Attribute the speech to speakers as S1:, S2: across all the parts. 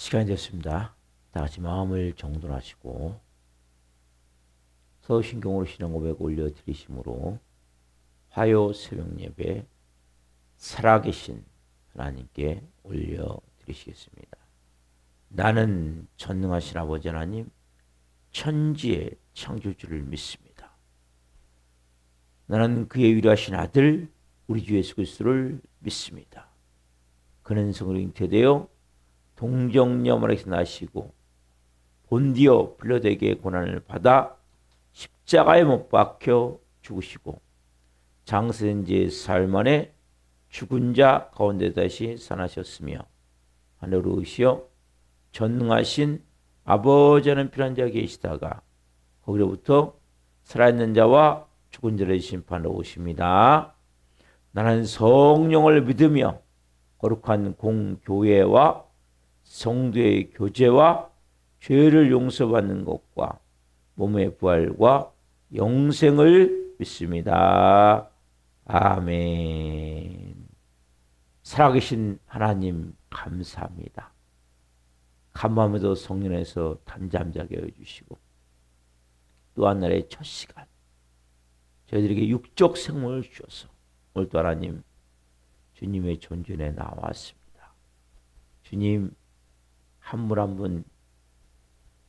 S1: 시간이 됐습니다. 다 같이 마음을 정돈하시고 서신경으로 신앙 고백 올려드리심으로 화요 새벽 예배 살아계신 하나님께 올려드리시겠습니다. 나는 전능하신 아버지 하나님 천지의 창조주를 믿습니다. 나는 그의 위로하신 아들 우리 주 예수 그리스도를 믿습니다. 그는 성으로 잉태되어 동정녀 마리아에서 나시고 본디오 빌라도에게 고난을 받아 십자가에 못 박혀 죽으시고 장세된 지 사흘 만에 죽은 자 가운데 다시 살아나셨으며 하늘로 오시어 전능하신 아버지는 필요한 자가 계시다가 거기로부터 살아있는 자와 죽은 자를 심판하러 오십니다. 나는 성령을 믿으며 거룩한 공교회와 성도의 교제와 죄를 용서받는 것과 몸의 부활과 영생을 믿습니다. 아멘. 살아계신 하나님 감사합니다. 간밤에도 성령에서 단잠자게 해주시고 또 한 날의 첫 시간 저희들에게 육적 생명을 주셔서 오늘도 하나님 주님의 존전에 나왔습니다. 주님 한 분 한 분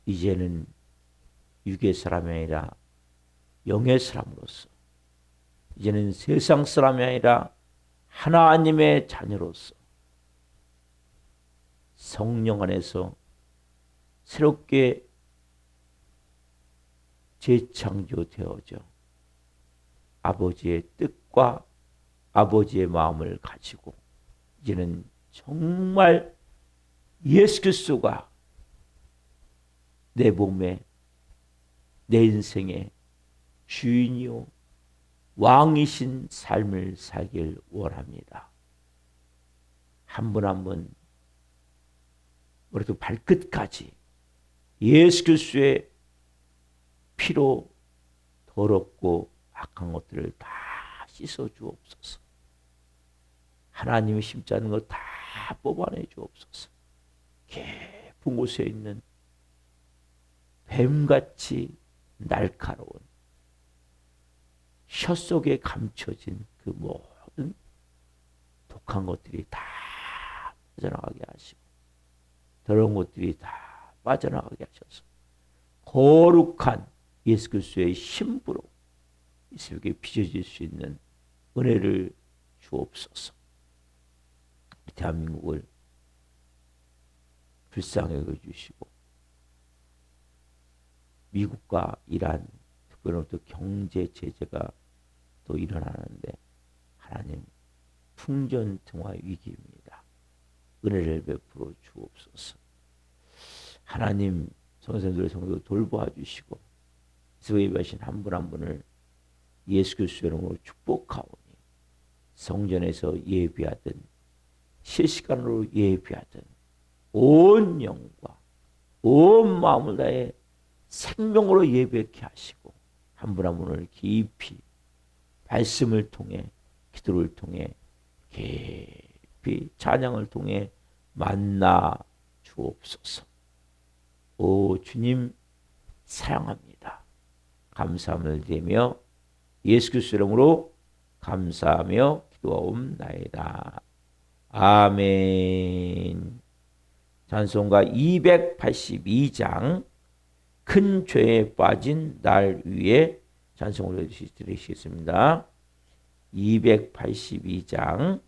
S1: 이제는 육의 사람이 아니라 영의 사람으로서 이제는 세상 사람이 아니라 하나님의 자녀로서 성령 안에서 새롭게 재창조되어져 아버지의 뜻과 아버지의 마음을 가지고 이제는 정말 예수 그리스도가 내 몸에 내 인생의 주인이요 왕이신 삶을 살길 원합니다. 한 분 한 분 머리부터 발끝까지 예수 그리스도의 피로 더럽고 악한 것들을 다 씻어 주옵소서. 하나님이 심지 않은 것 다 뽑아내 주옵소서. 깊은 곳에 있는 뱀같이 날카로운 혀 속에 감춰진 그 모든 독한 것들이 다 빠져나가게 하시고 더러운 것들이 다 빠져나가게 하셔서 거룩한 예수 그리스도의 신부로 이 새벽에 빚어질 수 있는 은혜를 주옵소서. 대한민국을 불쌍히 여겨주시고 미국과 이란 특별히 또 경제 제재가 또 일어나는데 하나님 풍전등화 위기입니다. 은혜를 베풀어 주옵소서. 하나님 성도들의 성도 돌보아 주시고 예배하신 한 분 한 분을 예수 그리스도 이름으로 축복하오니 성전에서 예배하든 실시간으로 예배하든 온 영과 온 마음을 다해 생명으로 예배케 하시고 한 분 한 분을 깊이 말씀을 통해 기도를 통해 깊이 찬양을 통해 만나 주옵소서. 오 주님 사랑합니다. 감사함을 드리며 예수 그리스도 이름으로 감사하며 기도하옵나이다. 아멘. 찬송가 282장 큰 죄에 빠진 날 위에 찬송을 드리시겠습니다. 282장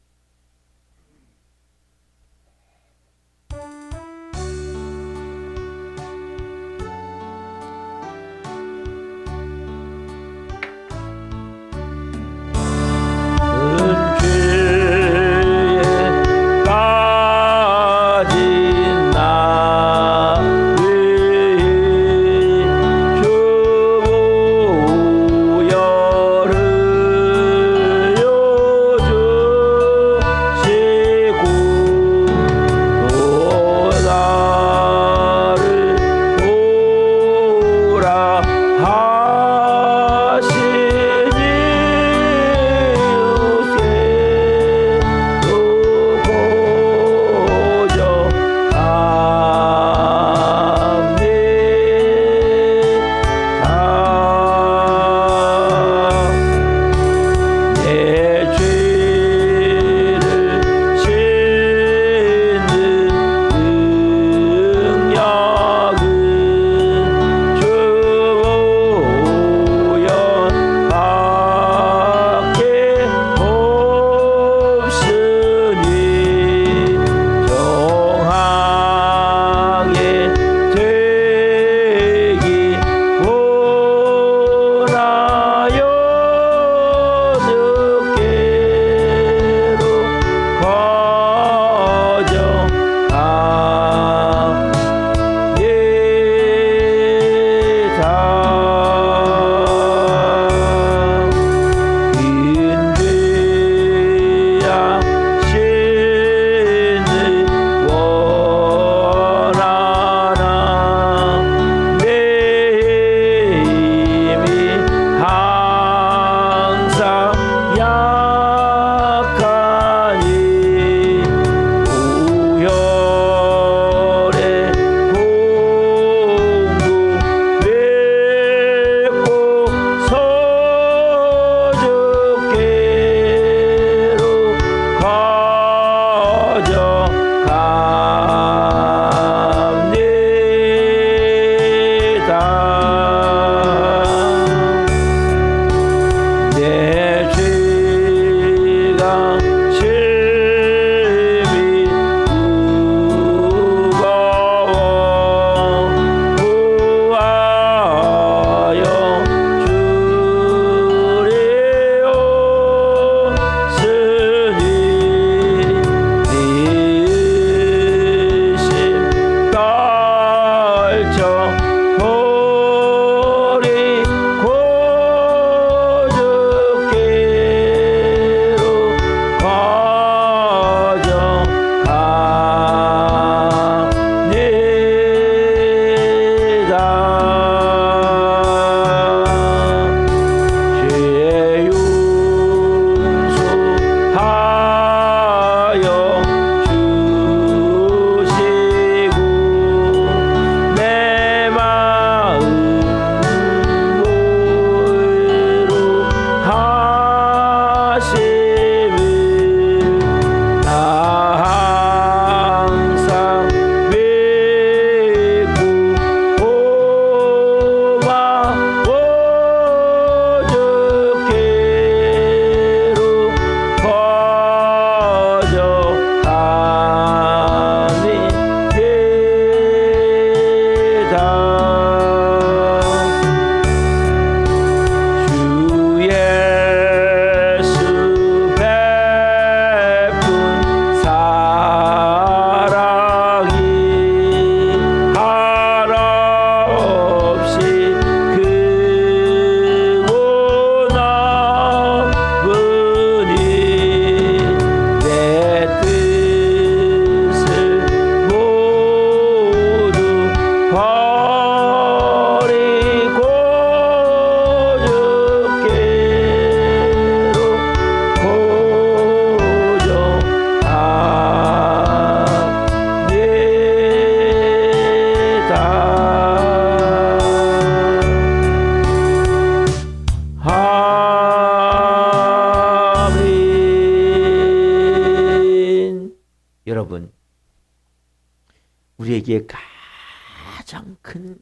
S1: 우리에게 가장 큰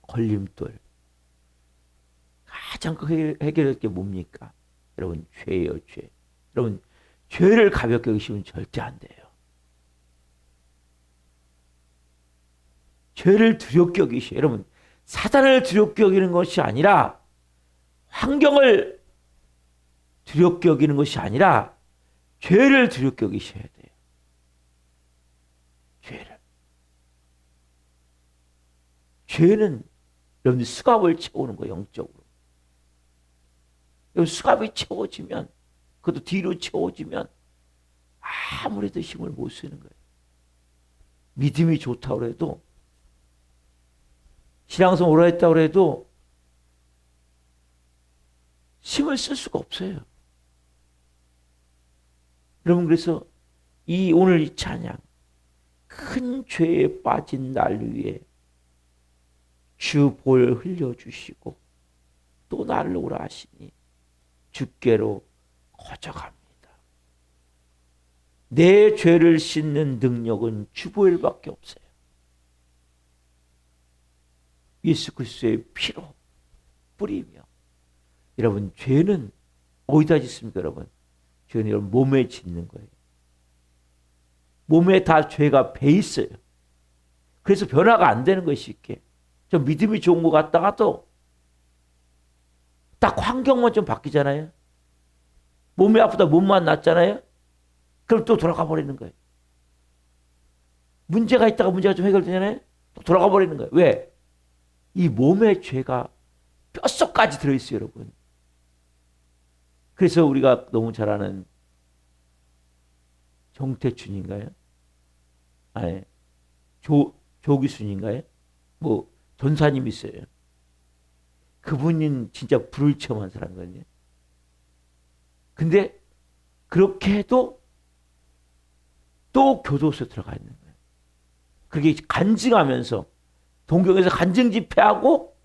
S1: 걸림돌, 가장 큰 해결할 게 뭡니까? 여러분, 죄예요, 죄. 여러분, 죄를 가볍게 여기시면 절대 안 돼요. 죄를 두렵게 여기시오. 여러분, 사단을 두렵게 여기는 것이 아니라, 환경을 두렵게 여기는 것이 아니라, 죄를 두렵게 여기셔야 돼요. 죄를. 죄는 여러분들 수갑을 채우는 거예요, 영적으로. 수갑이 채워지면, 그것도 뒤로 채워지면 아무래도 힘을 못 쓰는 거예요. 믿음이 좋다고 해도, 신앙성 오라 했다고 해도 힘을 쓸 수가 없어요. 여러분, 그래서 오늘 이 찬양, 큰 죄에 빠진 날 위에 주 볼 흘려주시고 또 나를 오라 하시니 주께로 거저갑니다. 내 죄를 씻는 능력은 주보일밖에 없어요. 예수 그리스도의 피로 뿌리며. 여러분, 죄는 어디다 짓습니까? 여러분, 죄는 여러분 몸에 짓는 거예요. 몸에 다 죄가 배 있어요. 그래서 변화가 안 되는 것이 쉽게. 좀 믿음이 좋은 것 같다가도 딱 환경만 좀 바뀌잖아요. 몸이 아프다 몸만 낫잖아요. 그럼 또 돌아가 버리는 거예요. 문제가 있다가 문제가 좀 해결되잖아요. 또 돌아가 버리는 거예요. 왜? 이 몸의 죄가 뼛속까지 들어있어요, 여러분. 그래서 우리가 너무 잘 아는 정태춘인가요? 아니, 조기순인가요? 뭐 전사님 있어요. 그분은 진짜 불을 체험한 사람이거든요. 근데 그렇게 해도 또 교도소에 들어가 있는 거예요. 그게 간증하면서 동경에서 간증 집회하고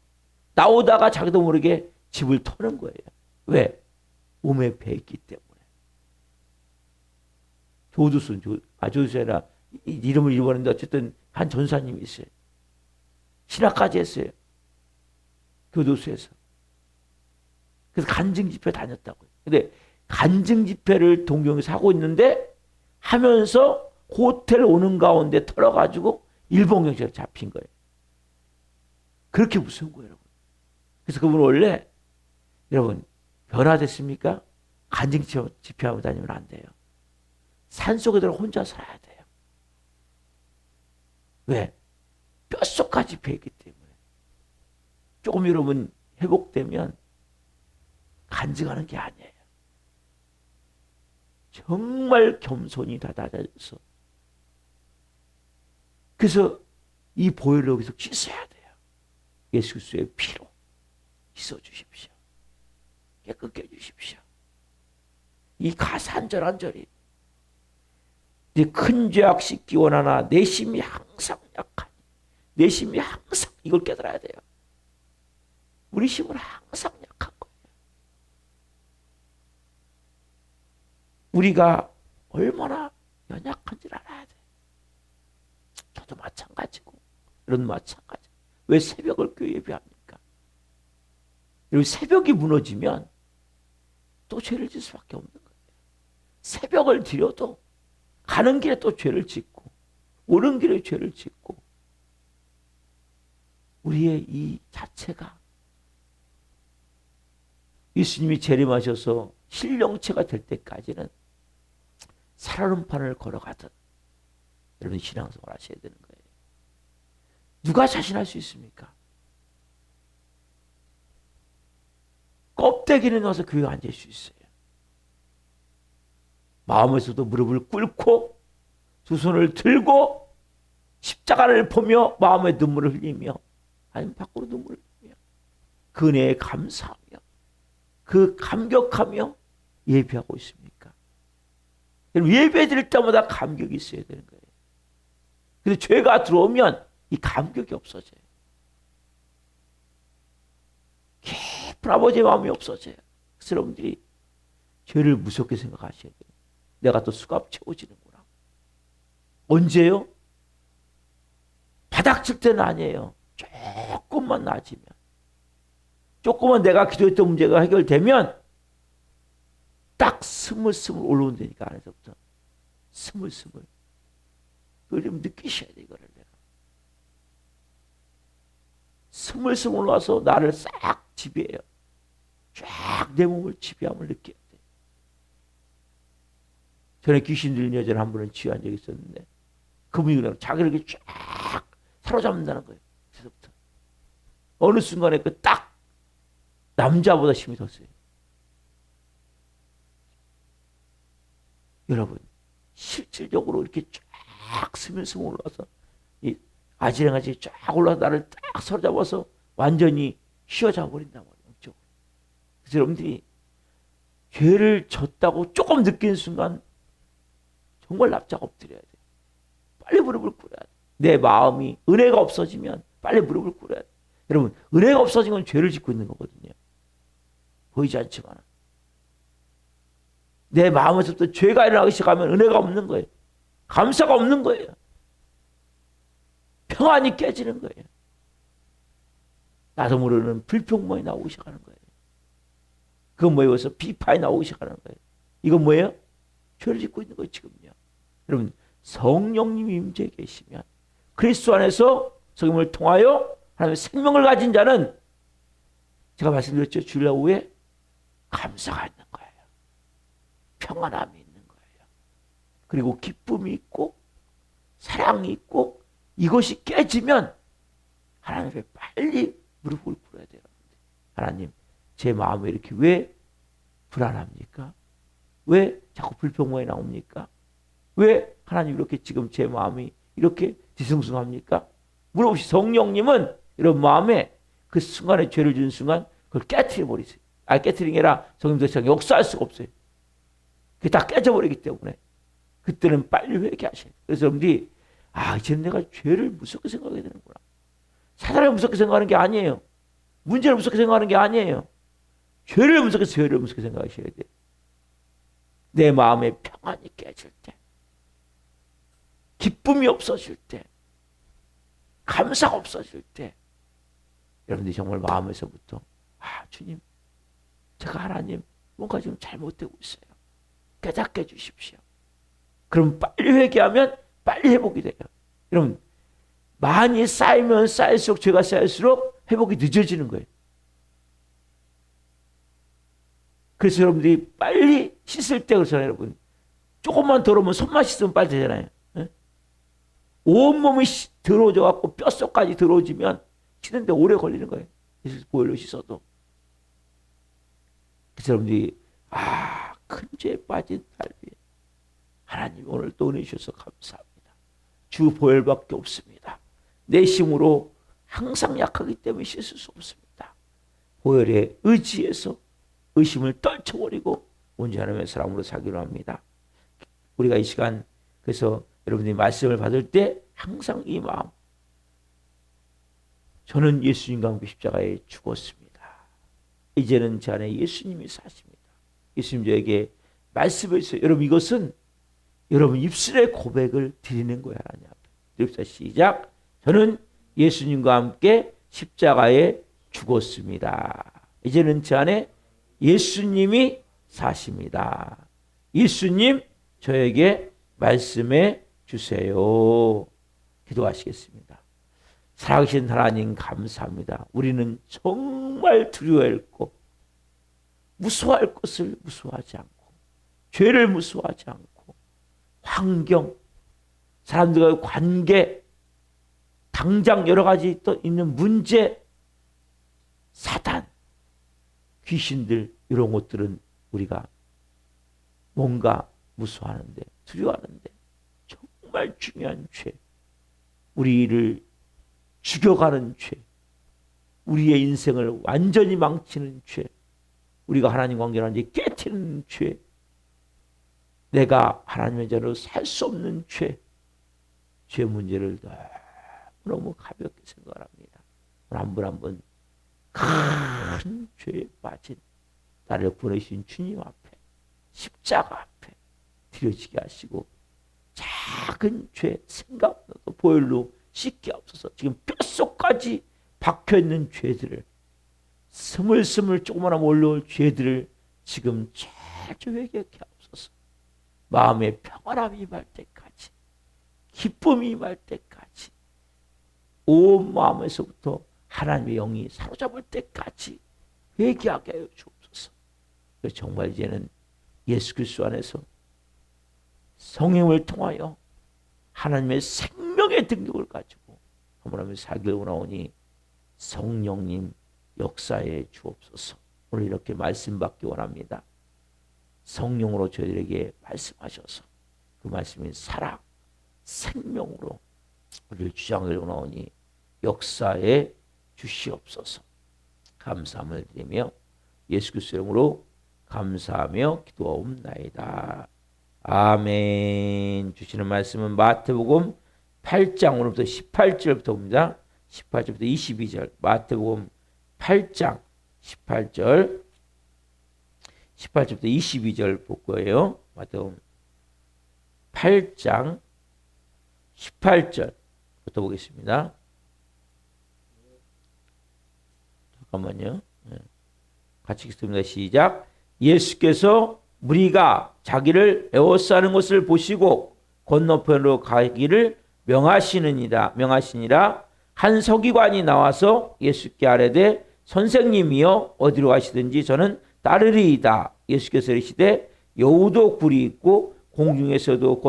S1: 나오다가 자기도 모르게 집을 터는 거예요. 왜? 몸에 배 있기 때문에. 조두순, 조두순이라 이름을 잃어버렸는데 어쨌든 한 전사님이 있어요. 신학까지 했어요. 교도소에서. 그래서 간증 집회 다녔다고요. 근데 간증 집회를 동경에서 하고 있는데 하면서 호텔 오는 가운데 털어가지고 일본 경찰에 잡힌 거예요. 그렇게 무서운 거예요, 여러분. 그래서 그분 원래 여러분 변화됐습니까? 간증 집회하고 다니면 안 돼요. 산속에 들어 혼자 살아야 돼요. 왜? 뼛속까지 배있기 때문에. 조금 여러분 회복되면 간증하는 게 아니에요. 정말 겸손히 다 낮아져서. 그래서 이 보혈을 여기서 씻어야 돼요. 예수 그리스도의 피로 씻어주십시오. 깨끗게 해주십시오. 이 가사 한 절 한 절이 큰 죄악 씻기 원하나 내 심이 항상 약하니 내 심이 항상 이걸 깨달아야 돼요. 우리 심은 항상 약한 거예요. 우리가 얼마나 연약한지를 알아야 돼. 저도 마찬가지고 이런 마찬가지. 왜 새벽을 교회 예배합니까? 그리고 새벽이 무너지면 또 죄를 질 수밖에 없는 거예요. 새벽을 드려도 가는 길에 또 죄를 짓고 오는 길에 죄를 짓고 우리의 이 자체가 예수님이 재림하셔서 신령체가 될 때까지는 살얼음판을 걸어가듯 여러분 신앙생활 하셔야 되는 거예요. 누가 자신할 수 있습니까? 껍데기는 와서 교회에 앉을 수 있어요. 마음에서도 무릎을 꿇고 두 손을 들고 십자가를 보며 마음의 눈물을 흘리며 아니면 밖으로 눈물을 흘리며 그 은혜에 감사하며 그 감격하며 예배하고 있습니까? 예배 드릴 때마다 감격이 있어야 되는 거예요. 근데 죄가 들어오면 이 감격이 없어져요. 깊은 아버지의 마음이 없어져요. 그래서 여러분들이 죄를 무섭게 생각하셔야 돼요. 내가 또 수갑 채워지는구나. 언제요? 가닥칠 때는 아니에요. 조금만 나아지면, 조금만 내가 기도했던 문제가 해결되면 딱 스물스물 올라온다니까. 안에서부터 스물스물. 그걸 좀 느끼셔야 돼. 이거를 내가 스물스물 올라와서 나를 싹 지배해요. 쫙 내 몸을 지배함을 느껴야 돼. 전에 귀신 들린 여자 한 분을 치유한 적이 있었는데, 그분이 그냥 자기를 이렇게 쫙 사로잡는다는 거예요. 그래서부터 어느 순간에 그 딱 남자보다 힘이 더 세요. 여러분, 실질적으로 이렇게 쫙 스며스며 올라와서 이 아지랑아지 쫙 올라와서 나를 딱 사로잡아서 완전히 휘어잡아 버린단 말이에요. 영적으로. 그래서 여러분들이 죄를 졌다고 조금 느끼는 순간 정말 납작 엎드려야 돼. 빨리 무릎을 꿇어야 돼. 내 마음이 은혜가 없어지면 빨리 무릎을 꿇어야 돼. 여러분, 은혜가 없어진 건 죄를 짓고 있는 거거든요. 보이지 않지만 내 마음에서부터 죄가 일어나기 시작하면 은혜가 없는 거예요. 감사가 없는 거예요. 평안이 깨지는 거예요. 나도 모르는 불평만이 나오기 시작하는 거예요. 그건 뭐예요? 그래서 비판이 나오기 시작하는 거예요. 이건 뭐예요? 죄를 짓고 있는 거예요, 지금요. 여러분, 성령님이 임재해 계시면, 그리스도 안에서 성령을 통하여 하나님의 생명을 가진 자는, 제가 말씀드렸죠, 주일 오후에 감사가 있는 거예요. 평안함이 있는 거예요. 그리고 기쁨이 있고 사랑이 있고, 이것이 깨지면 하나님 앞에 빨리 무릎을 꿇어야 돼요. 하나님, 제 마음에 이렇게 왜 불안합니까? 왜 자꾸 불평만이 나옵니까? 왜 하나님 이렇게 지금 제 마음이 이렇게 뒤숭숭합니까? 물어보시. 성령님은 이런 마음에 그 순간에 죄를 지은 순간 그걸 깨트려 버리세요. 깨트리는 게 아니라 성령님도 역사할 수가 없어요. 그게 다 깨져버리기 때문에 그때는 빨리 회개하셔야 돼요. 그래서 여러분들이 이제는 내가 죄를 무섭게 생각해야 되는구나. 사단을 무섭게 생각하는 게 아니에요. 문제를 무섭게 생각하는 게 아니에요. 죄를 무섭게 생각하셔야 돼요. 내 마음의 평안이 깨질 때, 기쁨이 없어질 때, 감사가 없어질 때, 여러분들이 정말 마음에서부터 주님, 제가 하나님 뭔가 지금 잘못되고 있어요. 깨닫게 해주십시오. 그럼 빨리 회개하면 빨리 회복이 돼요. 여러분, 많이 쌓이면 쌓일수록, 죄가 쌓일수록 회복이 늦어지는 거예요. 그래서 여러분들이 빨리 씻을 때 그렇잖아요, 여러분. 조금만 더러우면 손만 씻으면 빨리 되잖아요. 온몸이 더러워져 갖고 뼛속까지 더러워지면 씻는데 오래 걸리는 거예요. 보혈로 씻어도. 그래서 여러분들이 큰 죄에 빠진 날 위해 하나님 오늘 또 은혜 주셔서 감사합니다. 주 보혈밖에 없습니다. 내 힘으로 항상 약하기 때문에 씻을 수 없습니다. 보혈에 의지해서 의심을 떨쳐버리고 온전히 하나님의 사람으로 살기로 합니다. 우리가 이 시간 그래서 여러분들이 말씀을 받을 때 항상 이 마음, 저는 예수님과 함께 십자가에 죽었습니다. 이제는 제 안에 예수님이 사십니다. 예수님 저에게 말씀해주세요. 여러분, 이것은 여러분 입술의 고백을 드리는 거예요. 하나님 앞에. 시작. 저는 예수님과 함께 십자가에 죽었습니다. 이제는 제 안에 예수님이 사십니다. 예수님, 저에게 말씀해 주세요. 기도하시겠습니다. 살아계신 하나님 감사합니다. 우리는 정말 두려워할 것, 무서워할 것을 무서워하지 않고, 죄를 무서워하지 않고, 환경, 사람들과의 관계, 당장 여러 가지 또 있는 문제, 사단, 귀신들, 이런 것들은 우리가 뭔가 무서워하는데, 두려워하는데, 정말 중요한 죄, 우리를 죽여가는 죄, 우리의 인생을 완전히 망치는 죄, 우리가 하나님 관계를 완전히 깨트리는 죄, 내가 하나님의 자로 살 수 없는 죄, 죄 문제를 너무 가볍게 생각합니다. 한 분 한 분 큰 죄에 빠진 나를 보내신 주님 앞에, 십자가 앞에 드려지게 하시고, 작은 죄 생각보다도 보혈로 씻기옵소서. 지금 뼛속까지 박혀있는 죄들을, 스물스물 조그마한 올라올 죄들을 지금 자주 회개케 하옵소서. 마음의 평안함이 임할 때까지, 기쁨이 임할 때까지, 온 마음에서부터 하나님의 영이 사로잡을 때까지 회개하게 하여 주옵소서. 정말 이제는 예수 그리스도 안에서 성령을 통하여 하나님의 생명의 등록을 가지고 하나님의 살기를 원하오니 성령님 역사해 주옵소서. 오늘 이렇게 말씀받기 원합니다. 성령으로 저희들에게 말씀하셔서 그 말씀이 살아 생명으로 우리를 주장을 원하오니 역사해 주시옵소서. 감사함을 드리며 예수 그리스도 이름으로 감사하며 기도하옵나이다. 아멘. 주시는 말씀은 마태복음 8장 오늘부터 18절부터 봅니다. 18절부터 22절. 마태복음 8장 18절부터 22절 볼 거예요. 마태복음 8장 18절부터 보겠습니다. 잠깐만요. 같이 읽습니다. 시작. 예수께서 무리가 자기를 에워싸는 것을 보시고 건너편으로 가기를 명하시니라. 한 서기관이 나와서 예수께 아뢰되 선생님이여 어디로 가시든지 저는 따르리이다. 예수께서 이르시되 여우도 굴이 있고 공중에서도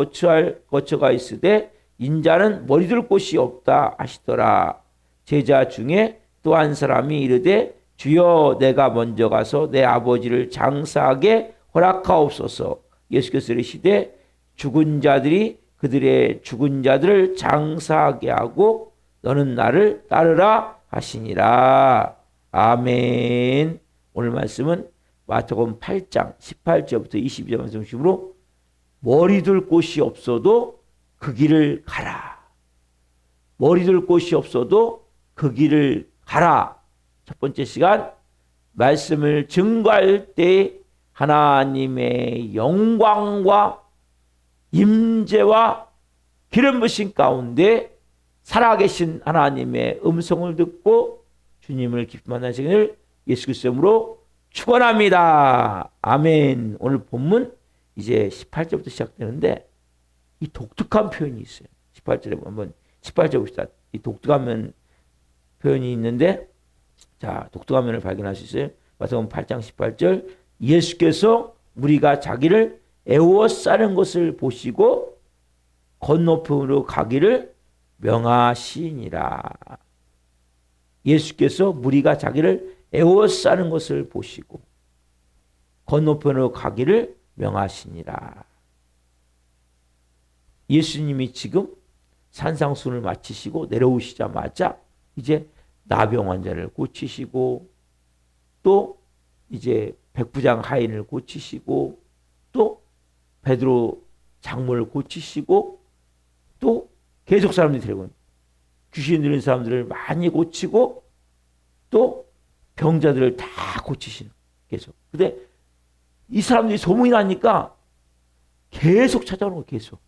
S1: 거처가 있으되 인자는 머리 둘 곳이 없다 하시더라. 제자 중에 또 한 사람이 이르되 주여 내가 먼저 가서 내 아버지를 장사하게 허락하옵소서. 예수께서 이르시되 죽은 자들이 그들의 죽은 자들을 장사하게 하고 너는 나를 따르라 하시니라. 아멘. 오늘 말씀은 마태복음 8장 18절부터 22절 말씀으로 머리 둘 곳이 없어도 그 길을 가라. 머리 둘 곳이 없어도 그 길을 가라. 첫 번째 시간 말씀을 증거할 때 하나님의 영광과 임재와 기름 부으신 가운데 살아계신 하나님의 음성을 듣고 주님을 깊이 만나는 시간을 예수 그리스도의 이름으로 축원합니다. 아멘. 오늘 본문 이제 18절부터 시작되는데 이 독특한 표현이 있어요. 18절에 한번 18절 봅시다. 이 독특한 표현이 있는데 자, 독특한 면을 발견할 수 있어요. 마태복음 8장 18절 예수께서 무리가 자기를 애워싸는 것을 보시고 건너편으로 가기를 명하시니라. 예수께서 무리가 자기를 애워싸는 것을 보시고 건너편으로 가기를 명하시니라. 예수님이 지금 산상수훈을 마치시고 내려오시자마자 이제 나병 환자를 고치시고 또 이제 백부장 하인을 고치시고 또 베드로 장모를 고치시고 또 계속 사람들이 데리고 귀신 들린 사람들을 많이 고치고 또 병자들을 다 고치시는 계속. 근데 이 사람들이 소문이 나니까 계속 찾아오는 거예요. 계속.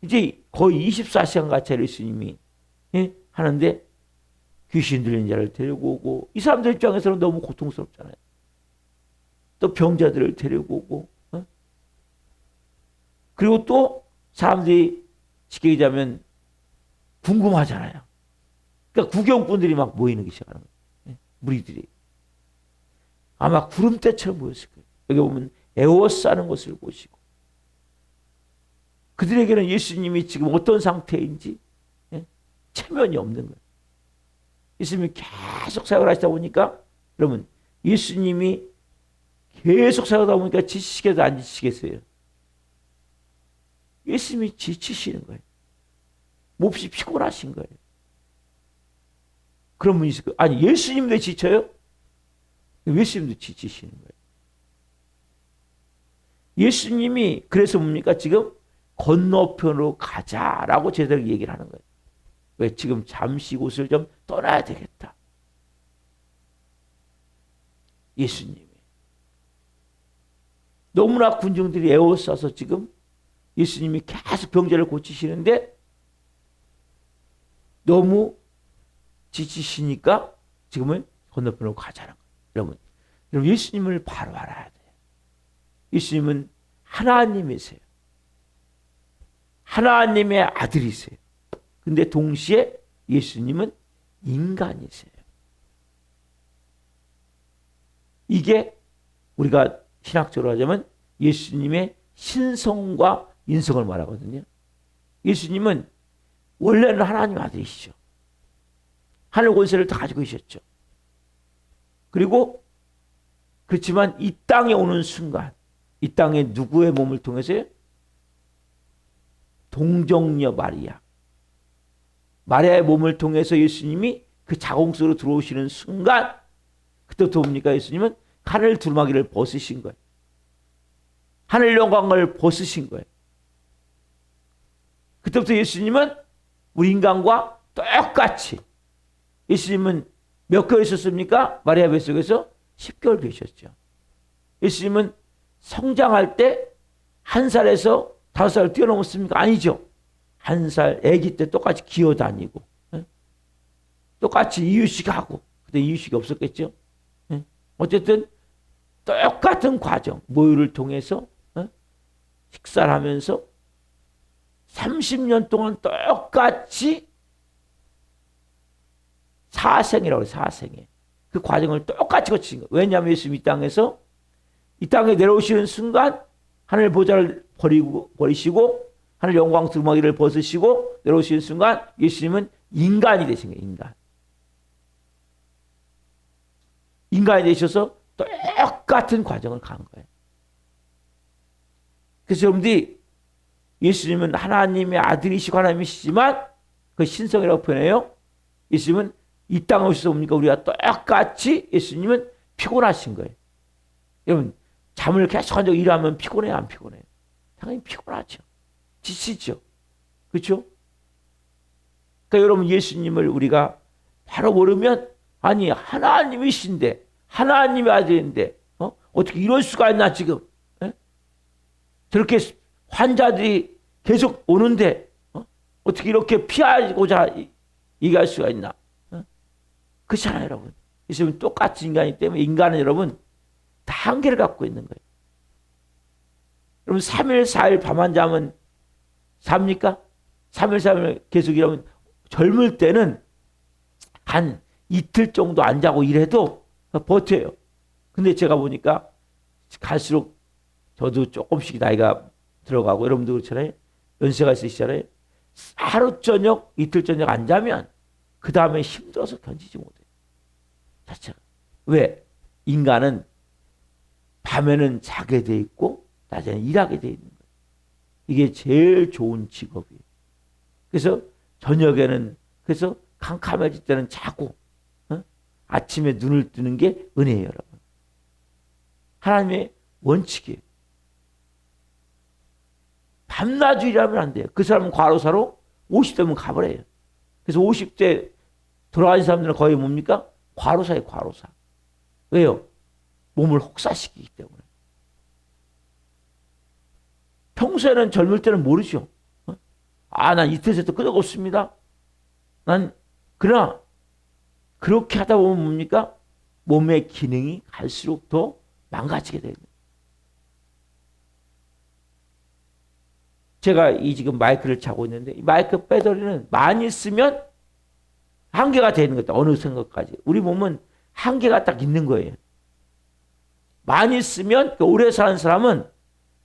S1: 이제 거의 24시간 같이 예수님이 하는데 귀신 들린 자를 데리고 오고 이 사람들 입장에서는 너무 고통스럽잖아요. 또 병자들을 데리고 오고 그리고 또 사람들이 쉽게 얘기하면 궁금하잖아요. 그러니까 구경꾼들이 막 모이는 게 시작하는 거예요. 무리들이. 아마 구름대처럼 모였을 거예요. 여기 보면 에워싸는 것을 보시고 그들에게는 예수님이 지금 어떤 상태인지 체면이 없는 거예요. 예수님이 계속 사역을 하시다 보니까 여러분 예수님이 계속 사역하다 보니까 지치시겠어요? 안 지치겠어요? 예수님이 지치시는 거예요. 몹시 피곤하신 거예요. 그런 분이 있을 거예요. 아니 예수님도 지쳐요? 예수님도 지치시는 거예요. 예수님이 그래서 뭡니까? 지금 건너편으로 가자라고 제자들에게 얘기를 하는 거예요. 왜? 지금 잠시 곳을 좀 떠나야 되겠다. 예수님이. 너무나 군중들이 애워싸서 지금 예수님이 계속 병자를 고치시는데 너무 지치시니까 지금은 건너편으로 가자는 거예요. 여러분 예수님을 바로 알아야 돼요. 예수님은 하나님이세요. 하나님의 아들이세요. 근데 동시에 예수님은 인간이세요. 이게 우리가 신학적으로 하자면 예수님의 신성과 인성을 말하거든요. 예수님은 원래는 하나님 아들이시죠. 하늘 권세를 다 가지고 계셨죠. 그리고 그렇지만 이 땅에 오는 순간 이 땅에 누구의 몸을 통해서요? 동정녀 마리아의 몸을 통해서 예수님이 그 자궁 속으로 들어오시는 순간 그때부터 뭡니까? 예수님은 하늘 두루마기를 벗으신 거예요. 하늘 영광을 벗으신 거예요. 그때부터 예수님은 우리 인간과 똑같이 예수님은 몇 개월 있었습니까? 마리아 뱃속에서 10개월 계셨죠. 예수님은 성장할 때 1살에서 5살 뛰어넘었습니까? 아니죠. 1살 아기 때 똑같이 기어다니고 똑같이 이유식하고 그때 이유식이 없었겠죠. 어쨌든 똑같은 과정 모유를 통해서 식사를 하면서 30년 동안 똑같이 사생이라고 해요. 사생에. 그 과정을 똑같이 거치신 거예요. 왜냐하면 예수님이 이 땅에 내려오시는 순간 하늘 보좌를 버리시고 하늘 영광 두루마기를 벗으시고 내려오시는 순간 예수님은 인간이 되신 거예요. 인간이 되셔서 똑같은 과정을 간 거예요. 그래서 여러분들이 예수님은 하나님의 아들이시고 하나님이시지만 그 신성이라고 표현해요. 예수님은 이 땅에 오셔서 뭡니까? 우리가 똑같이 예수님은 피곤하신 거예요. 여러분 잠을 계속하고 일하면 피곤해요? 안 피곤해요? 당연히 피곤하죠. 지치죠. 그렇죠? 그러니까 여러분 예수님을 우리가 바로 모르면 아니 하나님이신데 하나님의 아들인데 어떻게 이럴 수가 있나 지금 저렇게 환자들이 계속 오는데 어떻게 이렇게 피하고자 얘기할 수가 있나? 그렇잖아요, 여러분. 예수님은 똑같은 인간이기 때문에 인간은 여러분 다 한계를 갖고 있는 거예요. 여러분 3일 4일 밤만 자면 삽니까? 3일 4일 계속 일하면 젊을 때는 한 이틀 정도 안 자고 일해도 버텨요. 근데 제가 보니까 갈수록 저도 조금씩 나이가 들어가고 여러분도 그렇잖아요. 연세가 있으시잖아요. 하루 저녁 이틀 저녁 안 자면 그 다음에 힘들어서 견디지 못해요. 자체가. 왜? 인간은 밤에는 자게 돼 있고 낮에는 일하게 돼 있는 거예요. 이게 제일 좋은 직업이에요. 그래서 저녁에는 그래서 캄캄해질 때는 자고 아침에 눈을 뜨는 게 은혜예요, 여러분. 하나님의 원칙이에요. 밤낮으로 일하면 안 돼요. 그 사람은 과로사로 50대면 가버려요. 그래서 50대 돌아가신 사람들은 거의 뭡니까? 과로사예요, 과로사. 왜요? 몸을 혹사시키기 때문에. 평소에는 젊을 때는 모르죠. 난 이틀 새도 끄덕 없습니다. 그러나 그렇게 하다 보면 뭡니까? 몸의 기능이 갈수록 더 망가지게 돼요. 제가 지금 마이크를 차고 있는데 이 마이크 배터리는 많이 쓰면 한계가 되는 거다. 어느 생각까지. 우리 몸은 한계가 딱 있는 거예요. 많이 쓰면 오래 사는 사람은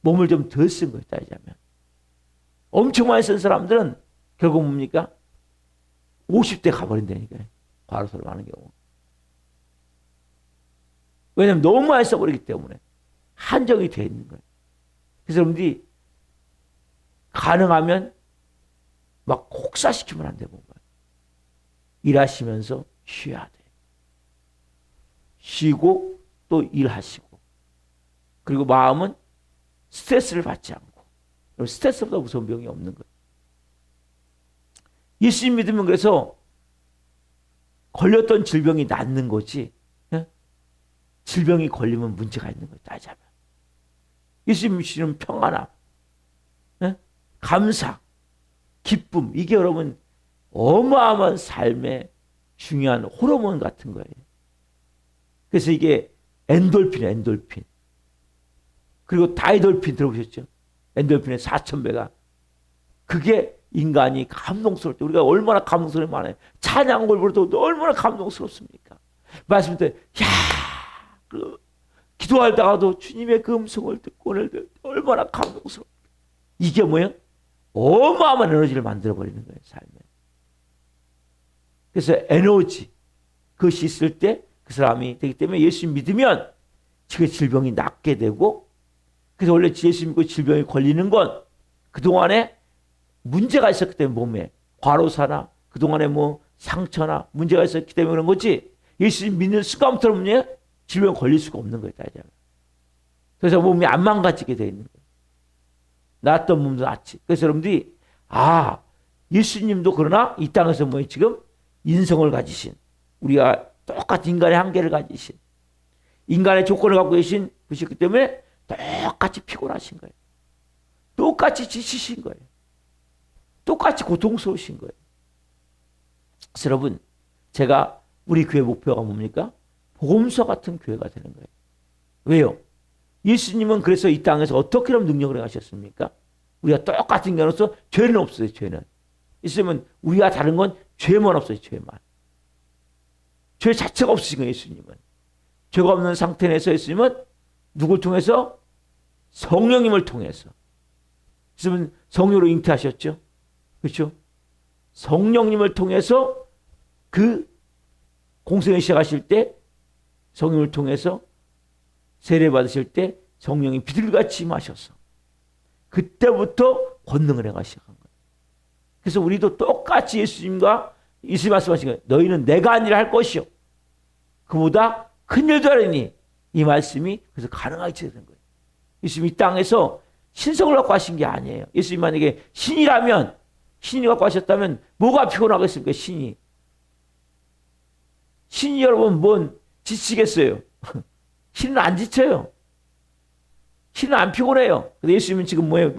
S1: 몸을 좀 덜 쓴 거예요. 따지자면. 엄청 많이 쓴 사람들은 결국 뭡니까? 50대 가버린다니까요. 과로사를 많은 경우. 왜냐하면 너무 많이 써버리기 때문에 한정이 되어 있는 거예요. 그래서 여러분들이 가능하면 막 혹사시키면 안 되고 일하시면서 쉬어야 돼요. 쉬고 또 일하시고 그리고 마음은 스트레스를 받지 않고 스트레스보다 무서운 병이 없는 거예요. 예수님 믿으면 그래서 걸렸던 질병이 낫는 거지 질병이 걸리면 문제가 있는 거예요. 따지자면. 예수님 믿으시는 평안함 감사, 기쁨 이게 여러분 어마어마한 삶의 중요한 호르몬 같은 거예요. 그래서 이게 엔돌핀. 그리고 다이돌핀 들어보셨죠? 엔돌핀의 4,000배가. 그게 인간이 감동스러울 때, 우리가 얼마나 감동스러움이 많아요. 찬양을 부를 때 얼마나 감동스럽습니까? 말씀드릴 때, 기도하다가도 주님의 그 음성을 듣고 얼마나 감동스럽습니까? 이게 뭐예요? 어마어마한 에너지를 만들어버리는 거예요, 삶에. 그래서 에너지, 그것이 있을 때 그 사람이 되기 때문에 예수님 믿으면 그 질병이 낫게 되고, 그래서 원래 예수 믿고 질병이 걸리는 건 그동안에 문제가 있었기 때문에 몸에 과로사나 그동안에 뭐 상처나 문제가 있었기 때문에 그런 거지, 예수님 믿는 순간부터는 질병 걸릴 수가 없는 거예요. 그래서 몸이 안 망가지게 되어 있는 거예요. 나았던 몸도 낫지. 그래서 여러분들이 예수님도 그러나 이 땅에서 지금 인성을 가지신, 우리가 똑같이 인간의 한계를 가지신, 인간의 조건을 갖고 계신 분이기 때문에 똑같이 피곤하신 거예요. 똑같이 지치신 거예요. 똑같이 고통스러우신 거예요. 그래서 여러분, 제가 우리 교회 목표가 뭡니까? 복음서 같은 교회가 되는 거예요. 왜요? 예수님은 그래서 이 땅에서 어떻게 하면 능력을 행하셨습니까? 우리가 똑같은 인간으로서 죄는 없어요. 죄는. 예수님은 우리가 다른 건 죄만 없어요. 죄만. 죄 자체가 없으신 거예요. 예수님은. 죄가 없는 상태에서 예수님은 누굴 통해서? 성령님을 통해서. 예수님은 성령으로 잉태하셨죠. 그렇죠? 성령님을 통해서 그 공생을 시작하실 때 성령을 통해서 세례 받으실 때 성령이 비둘기같이 임하셔서 그때부터 권능을 행하기 시작한 거예요. 그래서 우리도 똑같이 예수님과 예수님 말씀하신 거예요. 너희는 내가 한 일을 할 것이요 그보다 큰 일도 하리니, 이 말씀이 그래서 가능하게 된 거예요. 예수님 이 땅에서 신성을 갖고 하신 게 아니에요. 예수님 만약에 신이라면, 신이 갖고 하셨다면 뭐가 피곤하겠습니까? 신이 여러분 뭔 지치겠어요? 신은 안 지쳐요. 신은 안 피곤해요. 근데 예수님은 지금 뭐예요?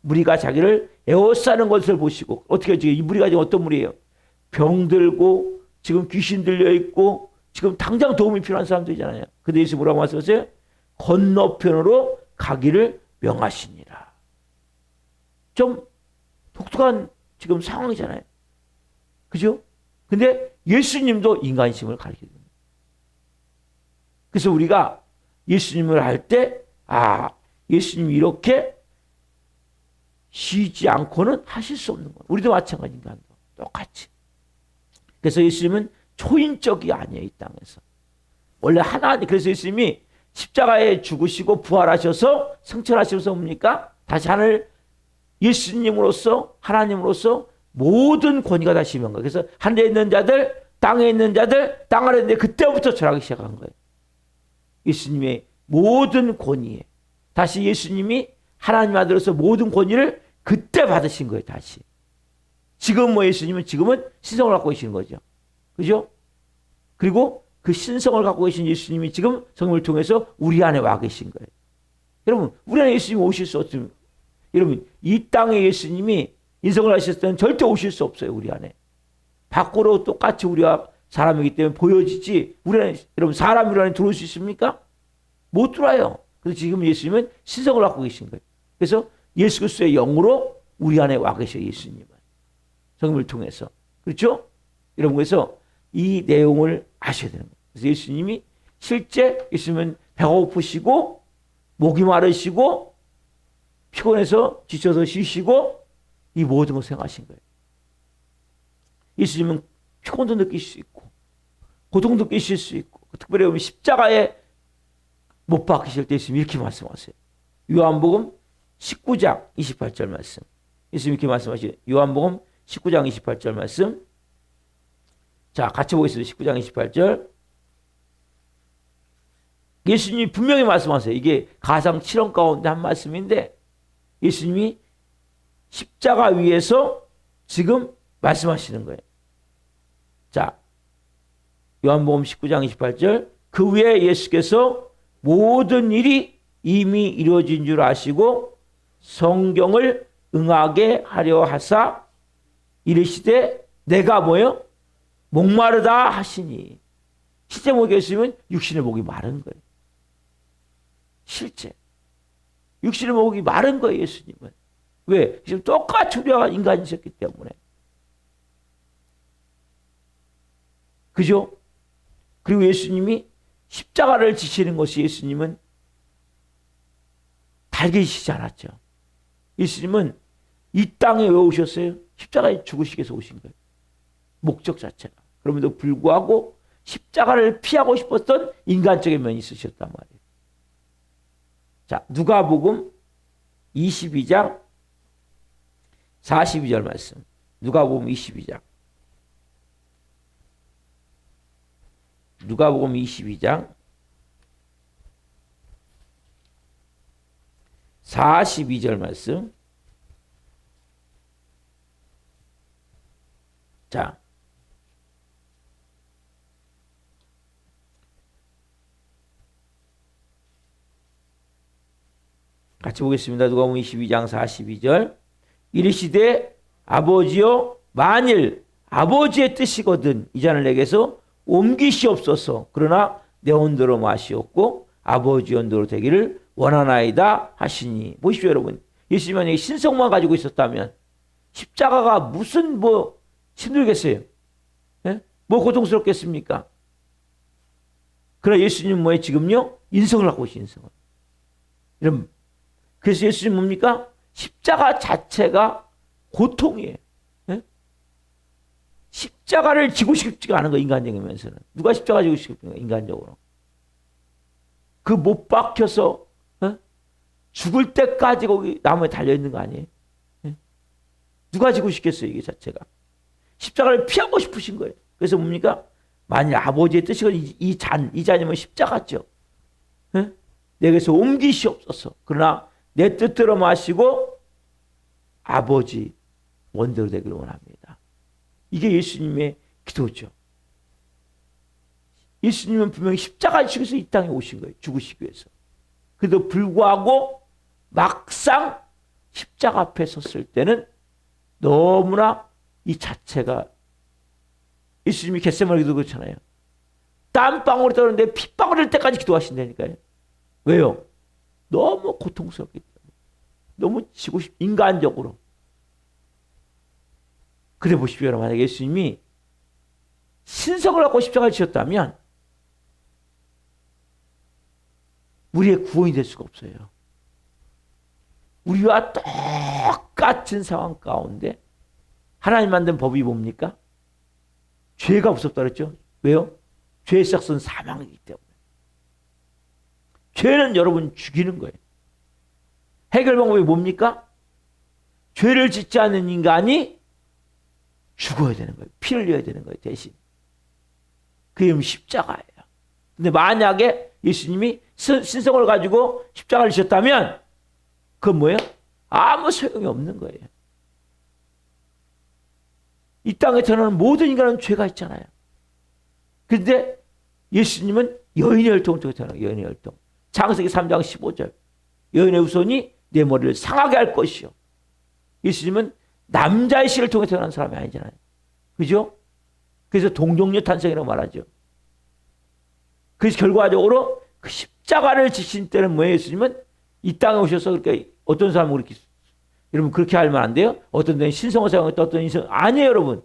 S1: 무리가 자기를 에워싸는 것을 보시고, 어떻게 해요? 이 무리가 지금 어떤 무리예요? 병들고 지금 귀신 들려 있고 지금 당장 도움이 필요한 사람들이잖아요. 근데 예수님 뭐라고 말씀하세요? 건너편으로 가기를 명하시니라. 좀 독특한 지금 상황이잖아요. 그죠? 근데 예수님도 인간심을 가르치는 거예요. 그래서 우리가 예수님을 할 때, 예수님이 이렇게 쉬지 않고는 하실 수 없는 거예요. 우리도 마찬가지, 인간도 똑같이. 그래서 예수님은 초인적이 아니에요, 이 땅에서. 원래 하나님, 그래서 예수님이 십자가에 죽으시고 부활하셔서 승천하셔서 뭡니까? 다시 하늘, 예수님으로서, 하나님으로서 모든 권위가 다시 임한 거예요. 그래서 하늘에 있는 자들, 땅에 있는 자들, 땅 아래 있는 자들, 그때부터 절하기 시작한 거예요. 예수님의 모든 권위에. 다시 예수님이 하나님 아들로서 모든 권위를 그때 받으신 거예요, 다시. 지금 예수님은 지금은 신성을 갖고 계시는 거죠. 그죠? 그리고 그 신성을 갖고 계신 예수님이 지금 성령을 통해서 우리 안에 와 계신 거예요. 여러분, 우리 안에 예수님이 오실 수 없습니다. 여러분, 이 땅에 예수님이 인성을 하셨을 때는 절대 오실 수 없어요, 우리 안에. 밖으로 똑같이 우리가 사람이기 때문에 보여지지, 우리 안에, 여러분, 사람 우리 안에 들어올 수 있습니까? 못 들어와요. 그래서 지금 예수님은 신성을 갖고 계신 거예요. 그래서 예수 그리스도의 영으로 우리 안에 와 계셔요, 예수님은. 성령을 통해서. 그렇죠? 여러분, 그래서 이 내용을 아셔야 되는 거예요. 그래서 예수님이 실제 예수님은 배가 고프시고 목이 마르시고 피곤해서 지쳐서 쉬시고 이 모든 것을 행하신 거예요. 예수님은 피곤도 느낄 수 있고 고통도 느끼실 수 있고, 특별히 보면 십자가에 못 박히실 때 예수님이 이렇게 말씀하세요. 요한복음 19장 28절 말씀. 예수님이 이렇게 말씀하시죠. 요한복음 19장 28절 말씀. 자, 같이 보겠습니다. 19장 28절. 예수님이 분명히 말씀하세요. 이게 가상 7원 가운데 한 말씀인데 예수님이 십자가 위에서 지금 말씀하시는 거예요. 자, 요한복음 19장 28절. 그 위에 예수께서 모든 일이 이미 이루어진 줄 아시고 성경을 응하게 하려 하사 이르시되 내가 뭐요? 목마르다 하시니. 실제 목이 있으면 육신의 목이 마른 거예요. 실제. 육신의 목이 마른 거예요, 예수님은. 왜? 지금 똑같이 우리와 인간이셨기 때문에. 그죠? 그리고 예수님이 십자가를 지시는 것이 예수님은 달개지시지 않았죠. 예수님은 이 땅에 왜 오셨어요? 십자가에 죽으시기 위해서 오신 거예요. 목적 자체가. 그럼에도 불구하고 십자가를 피하고 싶었던 인간적인 면이 있으셨단 말이에요. 자, 누가복음 22장 42절 말씀. 누가복음 22장. 누가복음 22장 42절 말씀. 자, 같이 보겠습니다. 누가복음 22장 42절. 이르시되 아버지여 만일 아버지의 뜻이거든 이 잔을 내게서 옮기시옵소서. 그러나 내 온대로 마시옵고 아버지 온대로 되기를 원하나이다 하시니. 보십시오 여러분. 예수님 만약에 신성만 가지고 있었다면 십자가가 무슨 힘들겠어요? 예? 뭐 고통스럽겠습니까? 그러나 예수님 뭐에 지금요? 인성을 갖고 계신 인성을. 여러분, 그래서 예수님 뭡니까? 십자가 자체가 고통이에요. 예? 십자가를 지고 싶지가 않은 거 인간적인 면에서는. 누가 십자가 지고 싶습니까? 인간적으로. 그 못 박혀서 죽을 때까지 거기 나무에 달려있는 거 아니에요? 예? 누가 지고 싶겠어요? 이게 자체가. 십자가를 피하고 싶으신 거예요. 그래서 뭡니까? 만일 아버지의 뜻이건 이 잔이면 십자가죠. 예? 내게서 옮기시옵소서. 그러나 내 뜻대로 마시고 아버지 원대로 되기를 원합니다. 이게 예수님의 기도죠. 예수님은 분명히 십자가 지셔서 이 땅에 오신 거예요. 죽으시기 위해서. 그래도 불구하고 막상 십자가 앞에 섰을 때는 너무나 이 자체가 예수님이 겟세마네 기도 그렇잖아요. 땀방울이 떨어지는데 핏방울이 될 때까지 기도하신다니까요. 왜요? 너무 고통스럽기 때문에. 너무 지고 인간적으로. 그래 보십시오. 여러분. 만약에 예수님이 신성을 갖고 십자가를 지셨다면 우리의 구원이 될 수가 없어요. 우리와 똑같은 상황 가운데 하나님 만든 법이 뭡니까? 죄가 무섭다 그랬죠? 왜요? 죄의 시작은 사망이기 때문에. 죄는 여러분 죽이는 거예요. 해결 방법이 뭡니까? 죄를 짓지 않는 인간이 죽어야 되는 거예요. 피를 흘려야 되는 거예요. 대신. 그 이름이 십자가예요. 근데 만약에 예수님이 신성을 가지고 십자가를 지셨다면 그건 뭐예요? 아무 소용이 없는 거예요. 이 땅에 태어나는 모든 인간은 죄가 있잖아요. 그런데 예수님은 여인의 혈통을 통해 태어나요. 여인의 혈통. 창세기 3장 15절. 여인의 후손이 내 머리를 상하게 할 것이요. 예수님은 남자의 씨를 통해 태어난 사람이 아니잖아요. 그죠? 그래서 동정녀 탄생이라고 말하죠. 그래서 결과적으로 그 십자가를 지신 때는 뭐예요? 예수님은 이 땅에 오셔서 그렇게 어떤 사람은 그렇게 여러분 그렇게 알면 안 돼요? 어떤 데는 신성을 사용했다 어떤 인성 아니에요 여러분.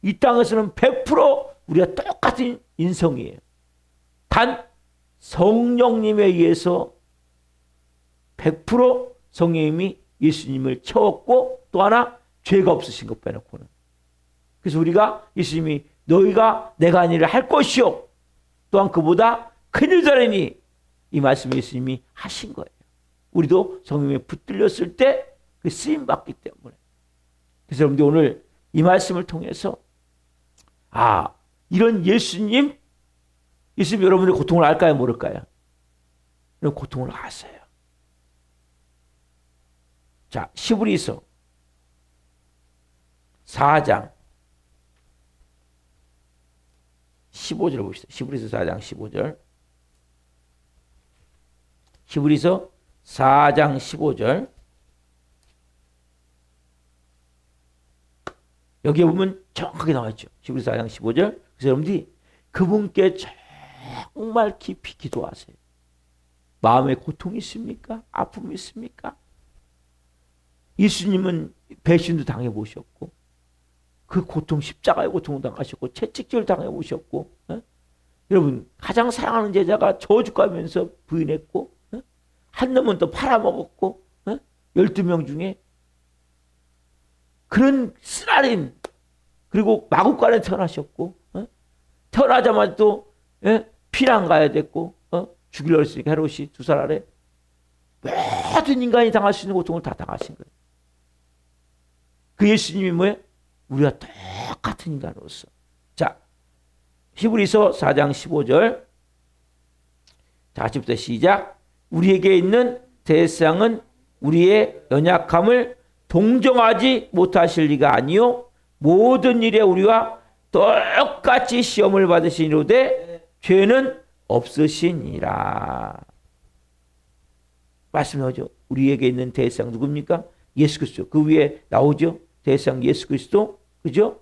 S1: 이 땅에서는 100% 우리가 똑같은 인성이에요. 단 성령님에 의해서 100% 성령님이 예수님을 채웠고 또 하나 죄가 없으신 것 빼놓고는. 그래서 우리가 예수님이 너희가 내가 한 일을 할 것이요 또한 그보다 큰 일을 하리니 이 말씀을 예수님이 하신 거예요. 우리도 성령에 붙들렸을 때 그 쓰임 받기 때문에. 그래서 여러분들 오늘 이 말씀을 통해서 이런 예수님 여러분들의 고통을 알까요 모를까요? 이런 고통을 아세요. 자, 히브리서 4장 15절 봅시다. 히브리서 4장 15절. 히브리서 4장 15절. 여기에 보면 정확하게 나와있죠. 히브리서 4장 15절. 그래서 여러분들이 그분께 정말 깊이 기도하세요. 마음에 고통이 있습니까? 아픔이 있습니까? 예수님은 배신도 당해보셨고 그 고통, 십자가의 고통을 당하셨고 채찍질 당해보셨고, 여러분 가장 사랑하는 제자가 저주가면서 부인했고, 한 놈은 또 팔아먹었고, 12명 중에 그런 쓰라린, 그리고 마국간에 태어나셨고, 태어나자마자 또 피난 가야 됐고, 죽이려고 했으니까 헤롯이 2살 아래 모든 인간이 당할 수 있는 고통을 다 당하신 거예요. 그 예수님이 뭐예요? 우리가 똑같은 인간으로서. 자, 히브리서 4장 15절. 자, 10부터 시작. 우리에게 있는 대상은 우리의 연약함을 동정하지 못하실 리가 아니요 모든 일에 우리와 똑같이 시험을 받으시니로되 죄는 없으시니라. 말씀하죠. 우리에게 있는 대상 누굽니까? 예수 그리스도. 그 위에 나오죠. 대상 예수 그리스도. 그죠?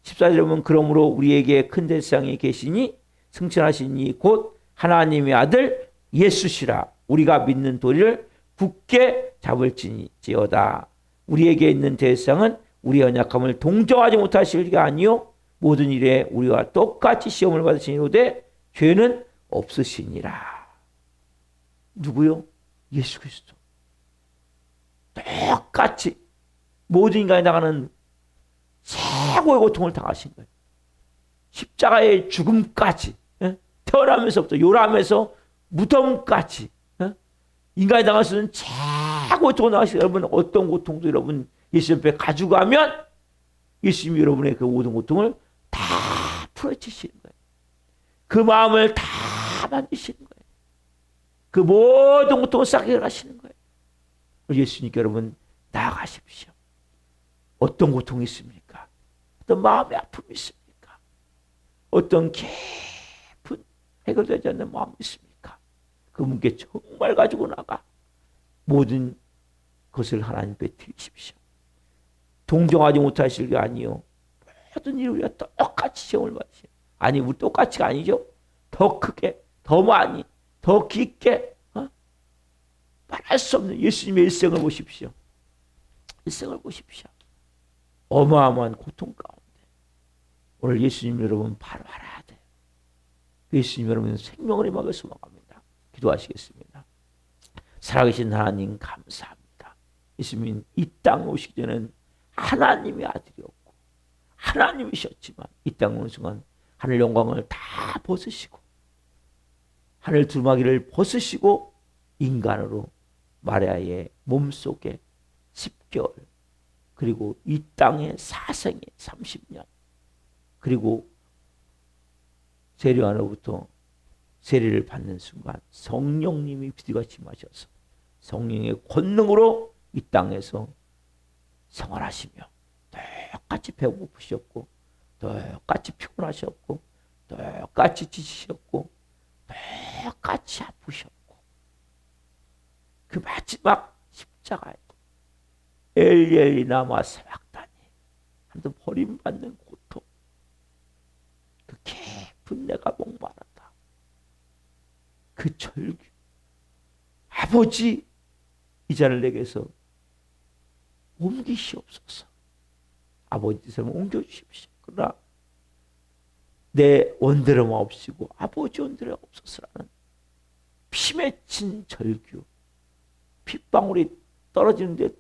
S1: 14절에 보면 그러므로 우리에게 큰 대상이 계시니 승천하신 이 곧 하나님의 아들 예수시라. 우리가 믿는 도리를 굳게 잡을지어다. 우리에게 있는 대상은 우리의 연약함을 동정하지 못하실 리가 아니요 모든 일에 우리와 똑같이 시험을 받으시니로되 죄는 없으시니라. 누구요? 예수 그리스도. 똑같이 모든 인간이 당하는 최고의 고통을 당하신 거예요. 십자가의 죽음까지, 태어나면서부터 요람에서 무덤까지 인간이 당할 수 있는 최고의 고통을 당하신 여러분, 어떤 고통도 여러분 예수 옆에 가지고 가면 예수님이 여러분의 그 모든 고통을 다 풀어주시는 거예요. 그 마음을 다 만드시는 거예요. 그 모든 고통을 싹 해결하시는 거예요. 예수님께 여러분 나아가십시오. 어떤 고통이 있습니까? 어떤 마음의 아픔이 있습니까? 어떤 깊은 해결되지 않는 마음이 있습니까? 그분께 정말 가지고 나가 모든 것을 하나님께 드리십시오. 동정하지 못하실 게 아니요 모든 일 우리가 똑같이 시험을 받으시오. 아니 우리 똑같이가 아니죠. 더 크게, 더 많이, 더 깊게, 말할 수 없는 예수님의 일생을 보십시오. 일생을 보십시오. 어마어마한 고통 가운데 오늘 예수님 여러분 바로 알아야 돼요. 예수님 여러분 생명을 임하게 소망합니다. 기도하시겠습니다. 살아계신 하나님 감사합니다. 예수님 이 땅에 오시기 전에는 하나님의 아들이었고 하나님이셨지만 이 땅에 오는 순간 하늘 영광을 다 벗으시고 하늘 두루마기를 벗으시고 인간으로 마리아의 몸속에 10개월 그리고 이 땅의 사생에 30년 그리고 세례 안으로부터 세례를 받는 순간 성령님이 비둘기같이 임하셔서 성령의 권능으로 이 땅에서 생활하시며 똑같이 배고프셨고 똑같이 피곤하셨고 똑같이 지치셨고 똑같이 아프셨고 그 마지막 십자가에 엘리 나마 사박다니 하면서 버림받는 고통 그 깊은 내가 목마르다 그 절규 아버지 이 잔을 내게서 옮기시옵소서. 아버지 뜻을 옮겨주십시오. 그러나 내 원대로만 없이고 아버지 원대로 없어서라는 피 맺힌 절규 핏방울이 떨어지는데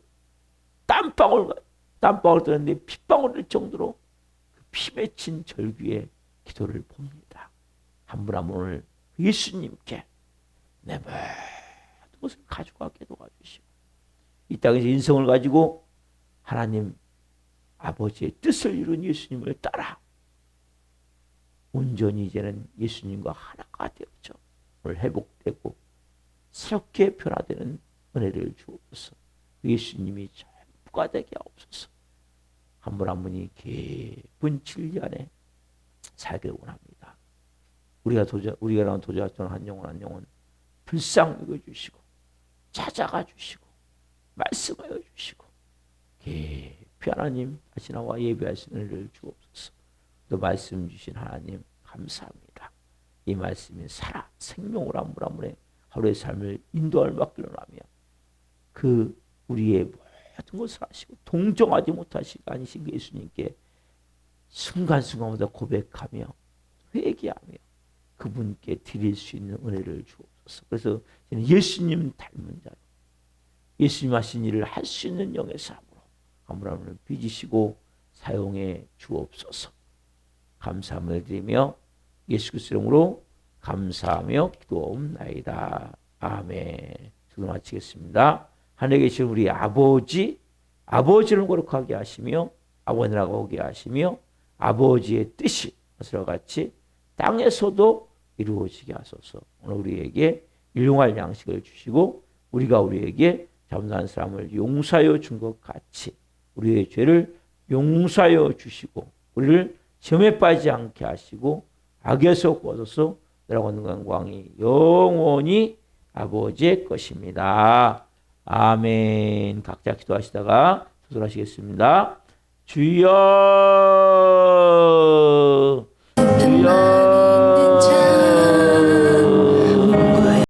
S1: 땀방울 떨어지는데 핏방울일 정도로 그 피 맺힌 절규의 기도를 봅니다. 한 분 한 분을 예수님께 내 모든 것을 가져가게 도와주시고 이 땅에서 인성을 가지고 하나님 아버지의 뜻을 이룬 예수님을 따라 온전히 이제는 예수님과 하나가 되었죠. 오늘 회복되고 새롭게 변화되는 은혜를 주옵소서. 예수님이 전부가 되게 하옵소서. 한 분 한 분이 깊은 진리 안에 살기를 원합니다. 우리가 나온 도저했던 한 영혼 한 영혼 불쌍히 여겨주시고 찾아가 주시고 말씀하여 주시고 깊은 특히 하나님 다시 나와 예배할 수 있는 은혜를 주옵소서. 또 말씀 주신 하나님 감사합니다. 이 말씀이 살아 생명으로 한 물 한 물에 하루의 삶을 인도할 맡기로 하며 그 우리의 모든 것을 하시고 동정하지 못하시고 아니신 그 예수님께 순간순간마다 고백하며 회개하며 그분께 드릴 수 있는 은혜를 주옵소서. 그래서 저는 예수님 닮은 자로 예수님 하신 일을 할 수 있는 영의 사람으로 아무라를 빚으시고 사용해 주옵소서. 감사함을 드리며 예수 그리스도 이름으로 감사하며 기도옵나이다. 아멘. 기도 마치겠습니다. 하늘에 계신 우리 아버지를 거룩하게 하시며 아버지라고 하게 하시며 아버지의 뜻이 것과 같이 땅에서도 이루어지게 하소서. 오늘 우리에게 일용할 양식을 주시고 우리가 우리에게 잘못한 사람을 용서하여 준 것 같이 우리의 죄를 용서하여 주시고 우리를 시험에 빠지지 않게 하시고 악에서 구하소서. 너라고 하는 영광이 영원히 아버지의 것입니다. 아멘. 각자 기도하시다가 소설하시겠습니다. 주여